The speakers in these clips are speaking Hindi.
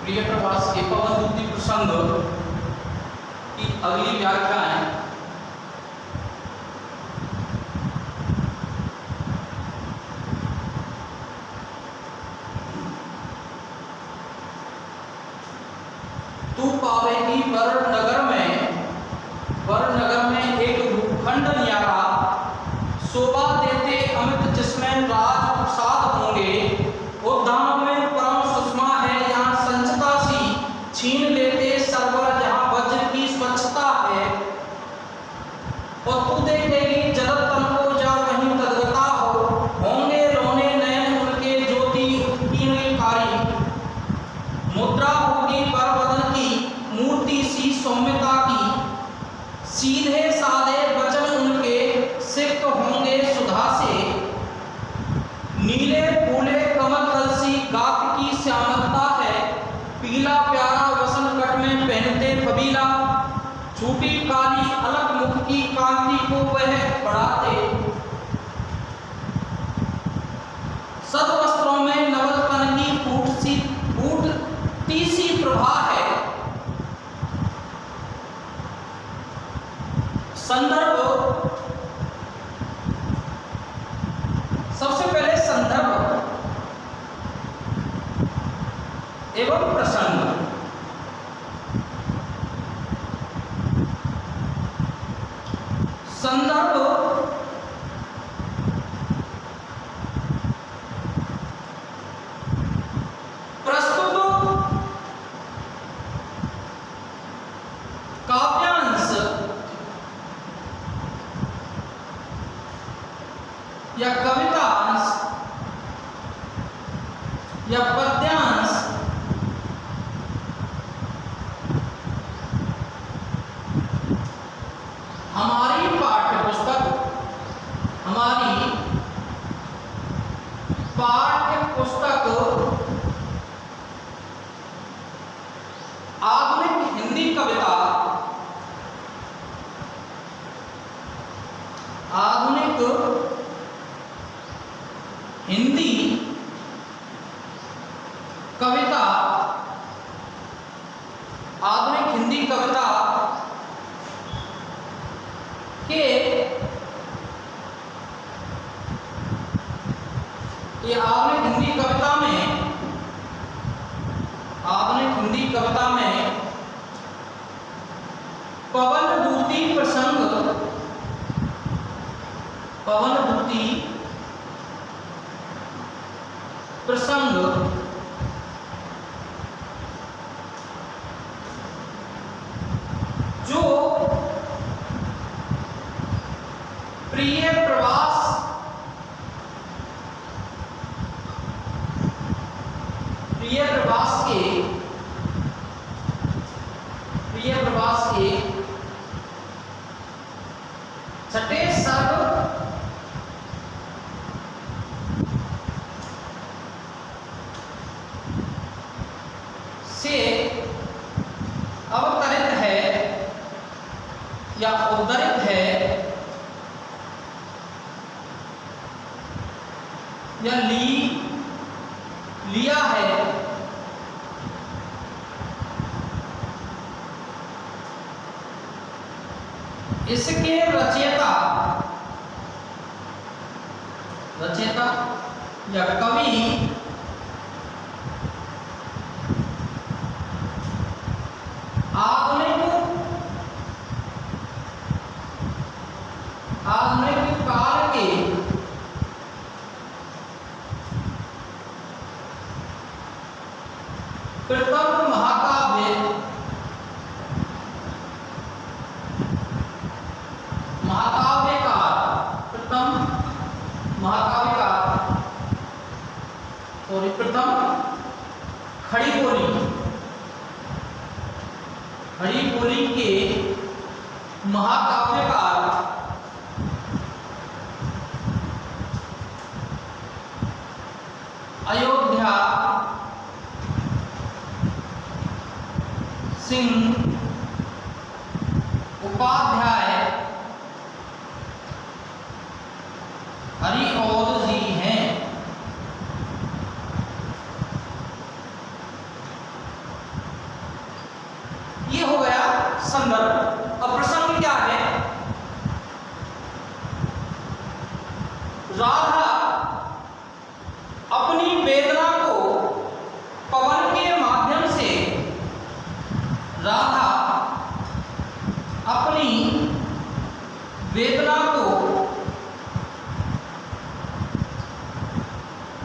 प्रिय प्रवास के पवनदूती प्रसंग की अगली व्याख्या है। तू पावेगी वरनगर में एक भूखंड न्यारा, शोभा देते अमित जिसमें राज प्रसाद होंगे। उद्यानों में परम सुषमा है, यहाँ संचता सी छीन लेते सरवर, जहाँ वज्र की स्वच्छता है। और तू देखेगी जगत तन को, जा कहीं तदगता हो, होंगे रोने नयन उनके ज्योति उत्कीर्णकारी। मुद्रा होगी पर बदन की, मूर्ति सी सौम्यता की, सीधे साधे वचन उनके सिक्त होंगे सुधा से। नीले फूले कमल कलसी गात की श्यामलता है, पीला प्यारा वसन कट में पहनते फबीला। छूटी काली अलग मुख की कांति को वह बढ़ाते, सद वस्त्रों में नवल तन की फूटती सी प्रभा है। संदर्भ, सबसे पहले संदर्भ एवं प्रसंग। संदर्भ प्रस्तुत काव्यांश या कवितांश या पद्यांश हमारी पाठ्य पुस्तक आधुनिक हिंदी कविता, आधुनिक हिंदी कविता, आधुनिक हिंदी कविता के ये आधुनिक हिंदी कविता में पवनदूती प्रसंग जो प्रिय प्रवास के छठे सर्ग से अवतरित है या उद्धृत है या लिया है। इसके रचयिता या कवि आधुनिक काल के प्रथम प्रथम खड़ी बोली के महाकाव्यकार अयोध्या सिंह उपाध्याय हरिऔध जी हैं। राधा अपनी वेदना को पवन के माध्यम से, राधा अपनी वेदना को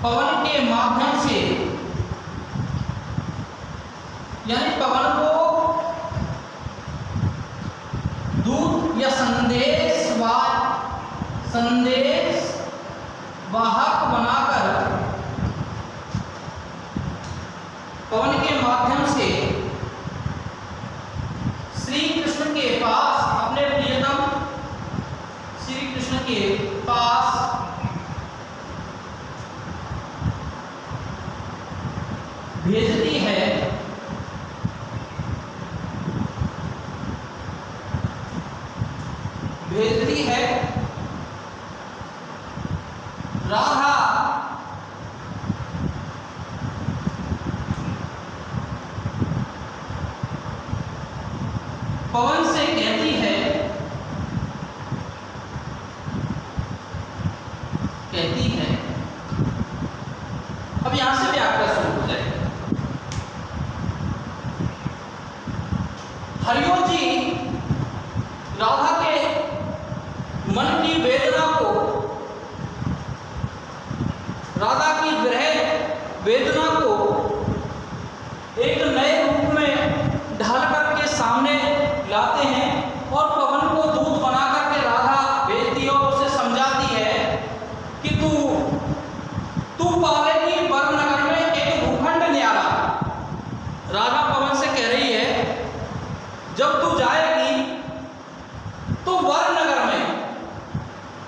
पवन के माध्यम से, यानी पवन को दूत या संदेश वाहक बनाकर पवन के माध्यम से श्री कृष्ण के पास, अपने प्रियतम श्री कृष्ण के पास भेजती है। राधा पवन से कहती है, अब यहां से व्याख्या शुरू हो जाएगी। हरिओ जी राधा के मन की वेदना को, राधा की विरह वेदना को एक नए रूप में ढाल करके सामने लाते हैं और पवन को दूत बना करके राधा भेजती है और उसे समझाती है कि तू पावेगी वर नगर में एक भूखंड न्यारा। राधा पवन से कह रही है, जब तू जाएगी तो वर नगर में,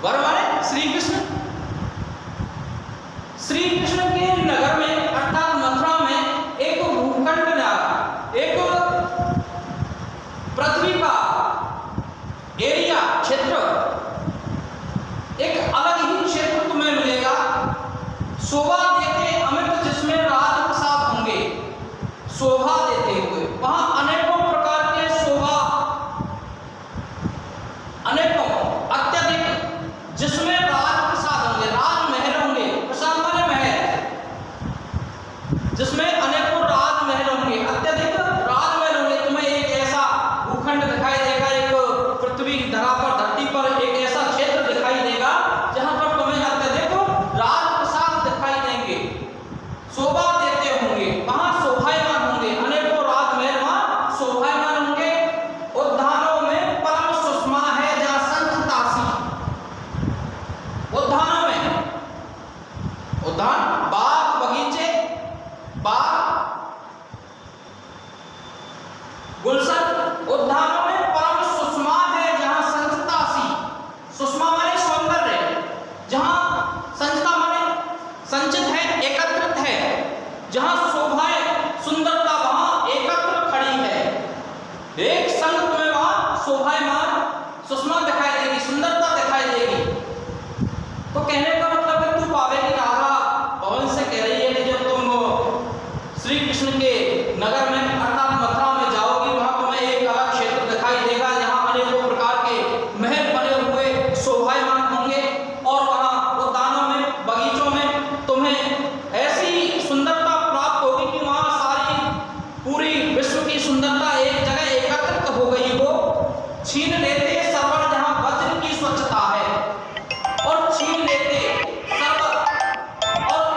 वर माने श्री कृष्ण, श्री कृष्ण के नगर में अर्थात मथुरा में एक भूखंड न्यारा, एक पृथ्वी का एरिया, क्षेत्र, एक अलग ही क्षेत्र तुम्हें मिलेगा, शोभा देते अमित जिसमें राज प्रसाद होंगे। शोभा देते हुए वहां अनेकों प्रकार के शोभा, अनेकों अत्यधिक जिसमें राज प्रसाद होंगे, राजमहल होंगे, प्रसाद माने महल, जिसमें अनेकों राजमहल होंगे, अत्यधिक राजमहल होंगे। तुम्हें एक ऐसा भूखंड दिखाई देगा, एक पृथ्वी धरा पर, धरती पर एक ऐसा क्षेत्र दिखाई देगा जहां पर तुम्हें अत्यधिक राज प्रसाद दिखाई देंगे, शोभा देते होंगे, वहां शोभायमान होंगे, अनेकों राजमहल वहां शोभायमान होंगे। उद्यानों में परम सुषमा है जहां संत दासी, उद्यानों में, उद्यान बाग बगीचे, बाग गुलशन, उद्यानों में परम सुषमा है जहां संतता सी, सुषमा माने सौंदर्य, जहां संचता माने संचित है, एकत्रित है, जहां शोभाएं सुंदरता वहां एकत्र खड़ी है, एक संग तुम्हें वहां शोभायमान सुषमा दिखाई देगी, सुंदरता दिखाई देगी। तो कहने का मतलब है तू पावेगी, राधा पवन से कह रही है कि जब तुम श्री कृष्ण के नगर में अर्थात मथुरा में जाओगी, वहां तुम्हें एक अलग क्षेत्र दिखाई देगा जहां अनेकों प्रकार के महल बने हुए शोभायमान होंगे और वहां उद्यानों में, बगीचों में तुम्हें ऐसी सुंदरता प्राप्त होगी कि वहां सारी पूरी विश्व की सुंदरता एक जगह एकत्रित हो गई हो। छीन लेते सर्वर जहां वज्र की स्वच्छता है, और छीन लेते सर्वर, और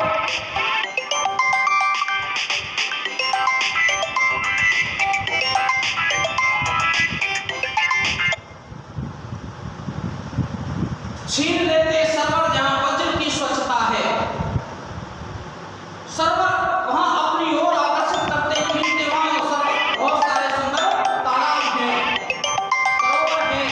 छीन लेते सर्वर जहां वज्र की स्वच्छता है। सर्वर वहां अपनी ओर आकर्षित करते, खींचते, वहां सर्वर बहुत सारे सुंदर तालाब हैं, सरोवर हैं।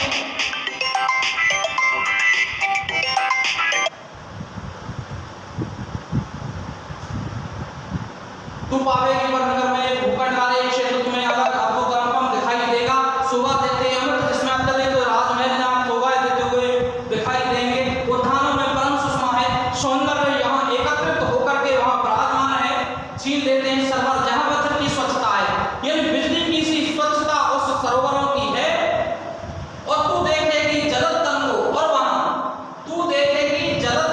तू पावेगी वर नगर में एक भूखंड वाले क्षेत्र तुम्हें अलग अद्भुत अनुपम दिखाई देगा, शोभा देते अमृत जिसमें अत्यधिक राजमहल जहां शोभा देते हुए दिखाई देंगे। उद्यानों में परम सुषमा है, सौंदर्य यहाँ एकत्रित होकर के वहां विराजमान है। छीन लेते हैं सर्वर जहां वज्र की स्वच्छता है, यानी बिजली की सी स्वच्छता उस सरोवरों की है। और तू देखेगी जलद तंगो, और वहां तू देखेगी जलद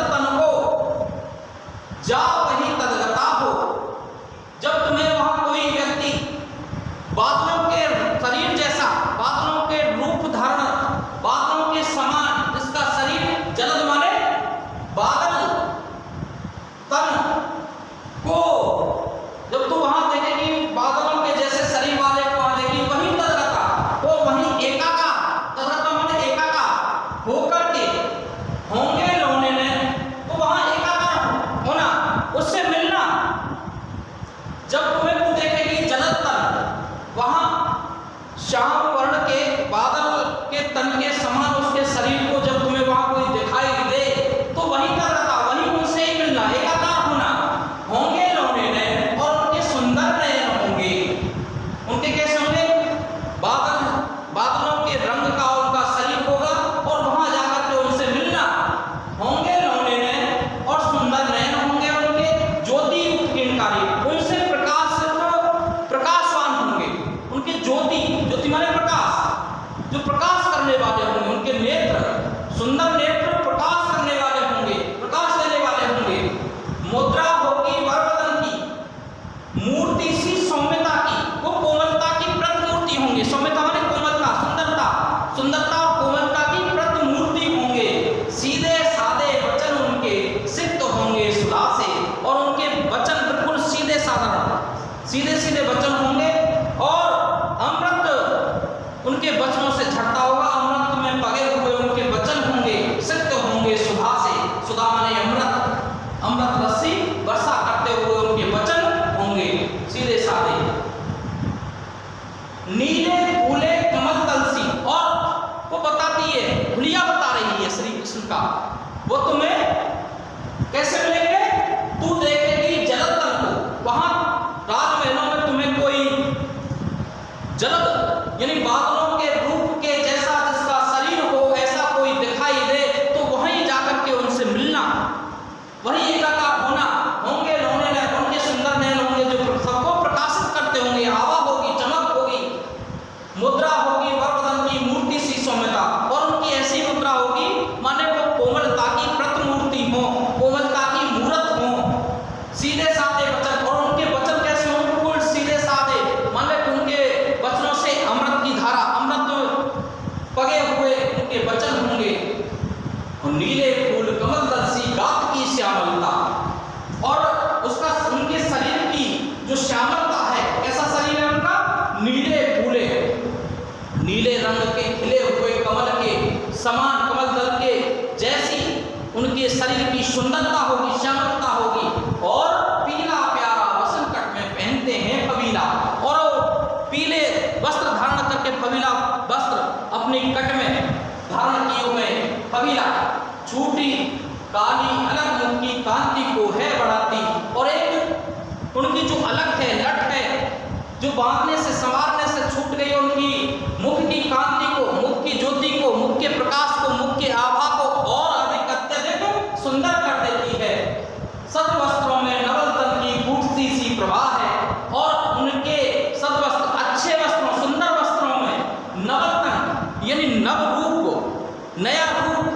वो तुम्हें कैसे मिलेंगे? तू देखेगी जलतल को, वहां राजमहलों में तुम्हें कोई जलद यानी बादलों के रूप के जैसा जिसका शरीर हो ऐसा कोई दिखाई दे तो वहीं जाकर के उनसे मिलना, वहीं एकाकार होना। होंगे लोने नैन, उनके सुंदर नैन होंगे जो सबको प्रकाशित करते होंगे, आवा होगी, चमक होगी, मुद्रा होगी वरवदन की मूर्ति सी सौम्यता, और उनकी ऐसी मुद्रा होगी माने वो कोमलता की प्रतिमूर्ति हो, कोमलता की मूर्त हो, सीधे साधे वचन। और उनके वचन कैसे होंगे? बिल्कुल सीधे साधे, माने उनके वचनों से अमृत की धारा, अमृत पगे हुए उनके वचन होंगे। और नीले फूल कमल दल सी गात की श्यामलता, और उसका उनके शरीर की जो श्यामलता है, कैसा शरीर है उनका? नीले फूले, नीले रंग के खिले हुए कमल के समान, कमल दल के जैसी उनके शरीर की सुंदरता होगी, श्यामलता होगी। और पीला प्यारा वसंत में पहनते हैं फबीला, और पीले वस्त्र धारण करके फबीला वस्त्र अपनी कट में धारण किए हुए फबीला, छूटी काली अलग मुख की कांति को है बढ़ाती। और एक उनकी जो अलग है, लट है, जो बांधने से संवारने से छूट गई, उनकी मुख की कांति को, मुख की ज्योति को, मुख के प्रकाश को, मुख के आभा को और अधिक अत्यधिक सुंदर कर देती है। सदवस्त्रों में नवल तन की फूटती सी प्रभा है, और उनके सदवस्त्र, अच्छे वस्त्रों, सुंदर वस्त्रों में नवल तन यानी नव रूप, नया रूप,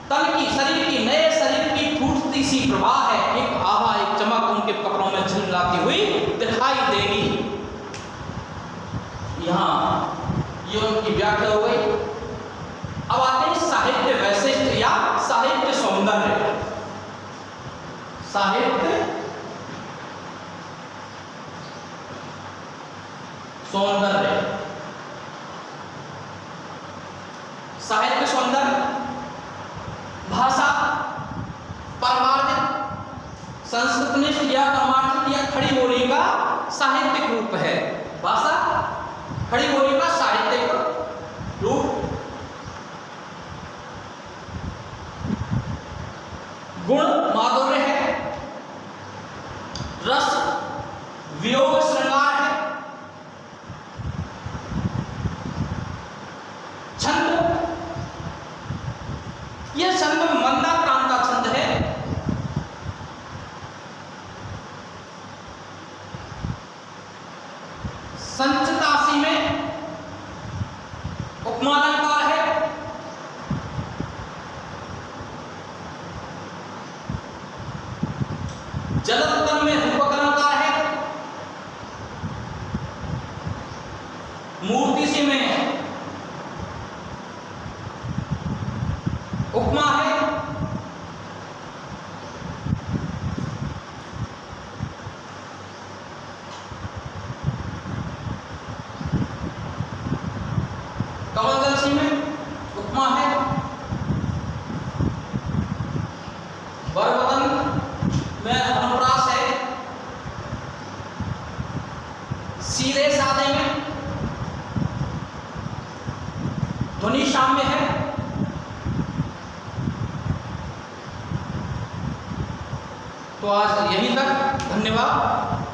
तन की, शरीर की, नए शरीर की फूटती सी प्रभा है, एक आभा, एक चमक उनके कपड़ों में झिलमिलाती हुई दिखाई देगी। यहाँ ये उनकी व्याख्या हो गई। अब आते हैं साहित्य वैशिष्ट या साहित्य सौंदर्य। साहित्य सौंदर्य, साहित्य सौंदर्य भाषा परमार्जित, संस्कृतनिष्ठ या परमार्जित या खड़ी बोली का साहित्यिक रूप है। भाषा खड़ी बोली का साहित्यिक रूप। गुण माधुर्य है, रस वियोग श्रृंगार है, छंद, यह छंद मंदाक्रांता छंद है। संचितासी में उपमालंकार है। जलतल में रूपकलंकार है। मूर्ति सी में उपमा है। कमलदर्शी में उपमा है। वरवदन में अनुप्रास है। सीधे साधे में ध्वनि साम्य है। तो आज यहीं तक, धन्यवाद।